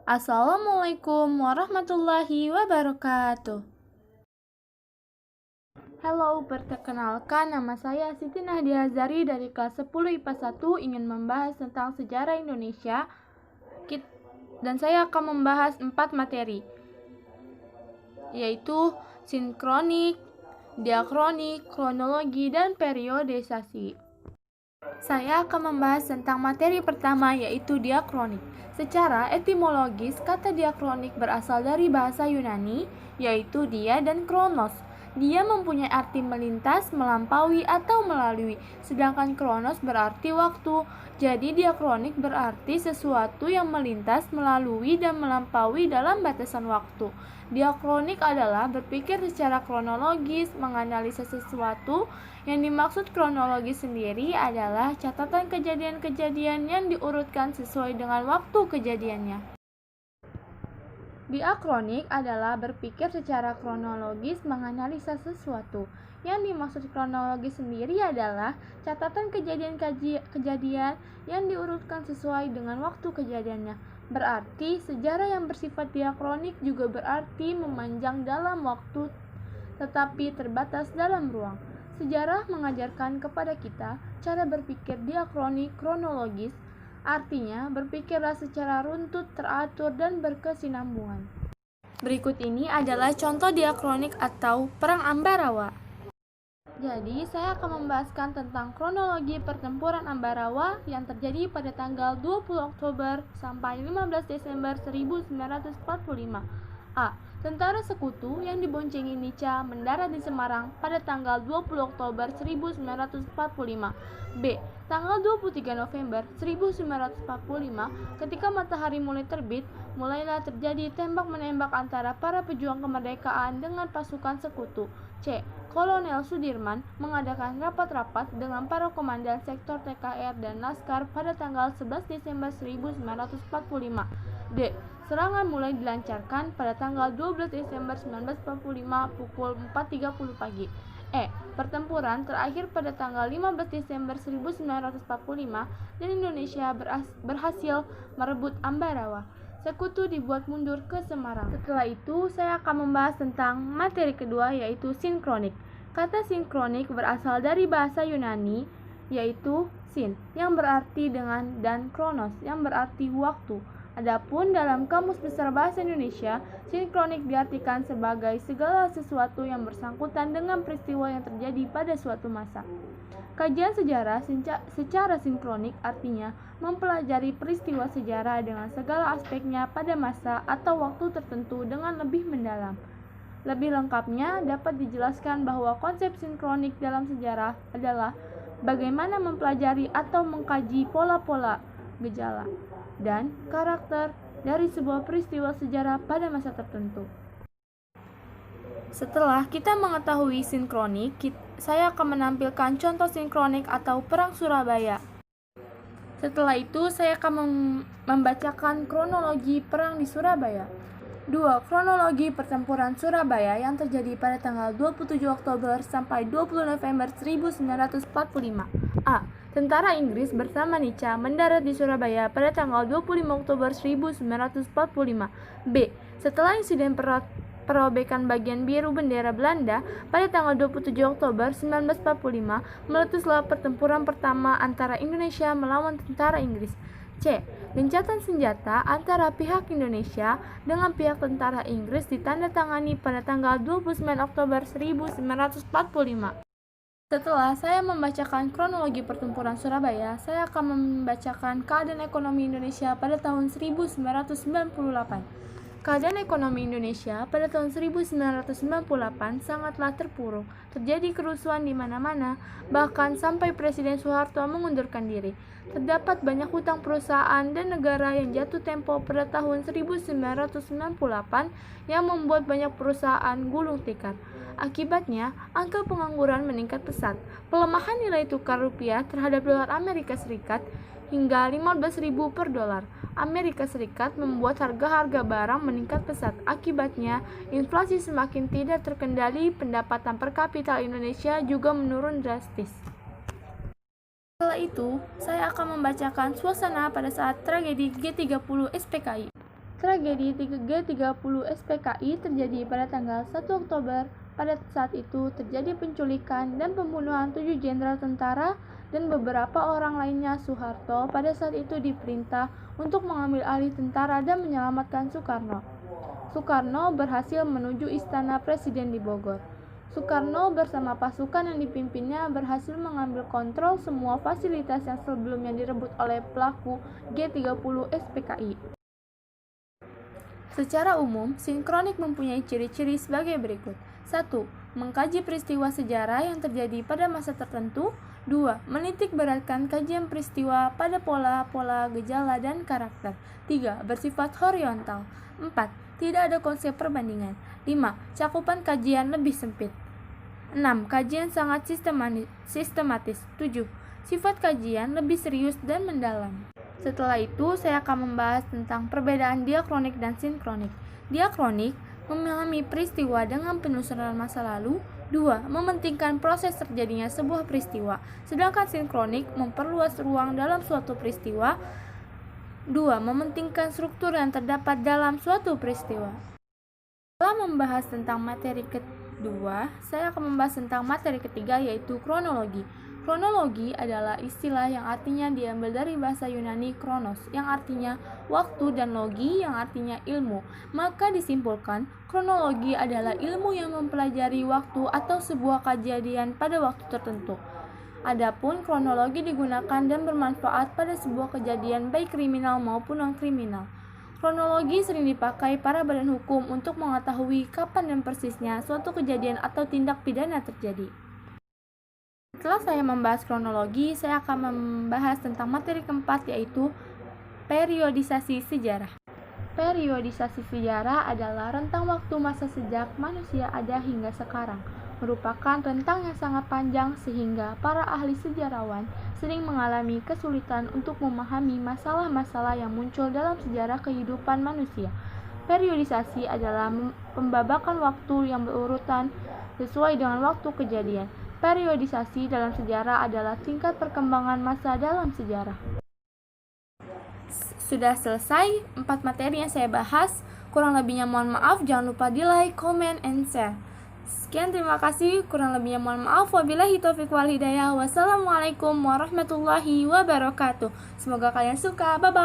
Assalamualaikum warahmatullahi wabarakatuh. Halo, perkenalkan nama saya Siti Nahdia Azari dari kelas 10 IPA 1 ingin membahas tentang sejarah Indonesia dan saya akan membahas 4 materi, yaitu sinkronik, diakronik, kronologi, dan periodisasi. Saya akan membahas tentang materi pertama, yaitu diakronik. Secara etimologis, kata diakronik berasal dari bahasa Yunani, yaitu dia dan kronos. Dia mempunyai arti melintas, melampaui, atau melalui, sedangkan kronos berarti waktu. Jadi diakronik berarti sesuatu yang melintas, melalui, dan melampaui dalam batasan waktu. Diakronik adalah berpikir secara kronologis, menganalisa sesuatu. Yang dimaksud kronologis sendiri adalah catatan kejadian-kejadian yang diurutkan sesuai dengan waktu kejadiannya. Diakronik adalah berpikir secara kronologis, menganalisa sesuatu. Yang dimaksud kronologis sendiri adalah catatan kejadian-kejadian yang diurutkan sesuai dengan waktu kejadiannya. Berarti sejarah yang bersifat diakronik juga berarti memanjang dalam waktu tetapi terbatas dalam ruang. Sejarah mengajarkan kepada kita cara berpikir diakronik kronologis, artinya berpikirlah secara runtut, teratur, dan berkesinambungan. Berikut ini adalah contoh diakronik atau perang Ambarawa. Jadi, saya akan membahaskan tentang kronologi pertempuran Ambarawa yang terjadi pada tanggal 20 Oktober sampai 15 Desember 1945. A. Tentara Sekutu yang diboncengi Nica mendarat di Semarang pada tanggal 20 Oktober 1945. B. Tanggal 23 November 1945, ketika matahari mulai terbit, mulailah terjadi tembak-menembak antara para pejuang kemerdekaan dengan pasukan Sekutu. C. Kolonel Sudirman mengadakan rapat-rapat dengan para komandan sektor TKR dan Laskar pada tanggal 11 Desember 1945. D. Serangan mulai dilancarkan pada tanggal 12 Desember 1945 pukul 4.30 pagi. E. Pertempuran terakhir pada tanggal 15 Desember 1945 dan Indonesia berhasil merebut Ambarawa. Sekutu dibuat mundur ke Semarang. Setelah itu, saya akan membahas tentang materi kedua, yaitu sinkronik. Kata sinkronik berasal dari bahasa Yunani, yaitu sin, yang berarti dengan, dan kronos, yang berarti waktu. Adapun dalam Kamus Besar Bahasa Indonesia, sinkronik diartikan sebagai segala sesuatu yang bersangkutan dengan peristiwa yang terjadi pada suatu masa. Kajian sejarah secara sinkronik artinya mempelajari peristiwa sejarah dengan segala aspeknya pada masa atau waktu tertentu dengan lebih mendalam. Lebih lengkapnya dapat dijelaskan bahwa konsep sinkronik dalam sejarah adalah bagaimana mempelajari atau mengkaji pola-pola, gejala, dan karakter dari sebuah peristiwa sejarah pada masa tertentu. Setelah kita mengetahui sinkronik, saya akan menampilkan contoh sinkronik atau Perang Surabaya. Setelah itu, saya akan membacakan kronologi perang di Surabaya. 2. Kronologi pertempuran Surabaya yang terjadi pada tanggal 27 Oktober sampai 20 November 1945. A. Tentara Inggris bersama Nica mendarat di Surabaya pada tanggal 25 Oktober 1945. B. Setelah insiden perobekan bagian biru bendera Belanda pada tanggal 27 Oktober 1945, meletuslah pertempuran pertama antara Indonesia melawan tentara Inggris. C. Gencatan senjata antara pihak Indonesia dengan pihak tentara Inggris ditandatangani pada tanggal 29 Oktober 1945. Setelah saya membacakan kronologi pertempuran Surabaya, saya akan membacakan keadaan ekonomi Indonesia pada tahun 1998. Keadaan ekonomi Indonesia pada tahun 1998 sangatlah terpuruk. Terjadi kerusuhan di mana-mana, bahkan sampai Presiden Soeharto mengundurkan diri. Terdapat banyak hutang perusahaan dan negara yang jatuh tempo pada tahun 1998 yang membuat banyak perusahaan gulung tikar. Akibatnya, angka pengangguran meningkat pesat. Pelemahan nilai tukar rupiah terhadap dolar Amerika Serikat hingga 15.000 per dolar Amerika Serikat membuat harga-harga barang meningkat pesat. Akibatnya, inflasi semakin tidak terkendali, pendapatan per kapita Indonesia juga menurun drastis. Setelah itu, saya akan membacakan suasana pada saat tragedi G30 SPKI. Tragedi G30 SPKI terjadi pada tanggal 1 Oktober. Pada saat itu terjadi penculikan dan pembunuhan 7 jenderal tentara dan beberapa orang lainnya. Soeharto pada saat itu diperintah untuk mengambil alih tentara dan menyelamatkan Soekarno. Soekarno berhasil menuju Istana Presiden di Bogor. Soekarno bersama pasukan yang dipimpinnya berhasil mengambil kontrol semua fasilitas yang sebelumnya direbut oleh pelaku G30 SPKI. Secara umum, sinkronik mempunyai ciri-ciri sebagai berikut. 1. Mengkaji peristiwa sejarah yang terjadi pada masa tertentu. 2. Menitik beratkan kajian peristiwa pada pola-pola, gejala, dan karakter. 3. Bersifat horizontal. 4. Tidak ada konsep perbandingan. 5. Cakupan kajian lebih sempit. 6. Kajian sangat sistematis. 7. Sifat kajian lebih serius dan mendalam. Setelah itu, saya akan membahas tentang perbedaan diakronik dan sinkronik. Diakronik memahami peristiwa dengan penelusuran masa lalu. 2. Mementingkan proses terjadinya sebuah peristiwa. Sedangkan sinkronik memperluas ruang dalam suatu peristiwa. 2. Mementingkan struktur yang terdapat dalam suatu peristiwa. Setelah membahas tentang materi kedua, saya akan membahas tentang materi ketiga, yaitu kronologi. Kronologi adalah istilah yang artinya diambil dari bahasa Yunani kronos, yang artinya waktu, dan logi, yang artinya ilmu. Maka disimpulkan, kronologi adalah ilmu yang mempelajari waktu atau sebuah kejadian pada waktu tertentu. Adapun kronologi digunakan dan bermanfaat pada sebuah kejadian baik kriminal maupun non-kriminal. Kronologi sering dipakai para badan hukum untuk mengetahui kapan dan persisnya suatu kejadian atau tindak pidana terjadi. Setelah saya membahas kronologi, saya akan membahas tentang materi keempat, yaitu periodisasi sejarah. Periodisasi sejarah adalah rentang waktu masa sejak manusia ada hingga sekarang. Merupakan rentang yang sangat panjang sehingga para ahli sejarawan sering mengalami kesulitan untuk memahami masalah-masalah yang muncul dalam sejarah kehidupan manusia. Periodisasi adalah pembabakan waktu yang berurutan sesuai dengan waktu kejadian. Periodisasi dalam sejarah adalah tingkat perkembangan masa dalam sejarah. Sudah selesai 4 materi yang saya bahas. Kurang lebihnya mohon maaf. Jangan lupa di like, comment, and share. Sekian, terima kasih. Kurang lebihnya mohon maaf. Wabillahi taufiq wal hidayah. Wassalamualaikum warahmatullahi wabarakatuh. Semoga kalian suka. Bye-bye.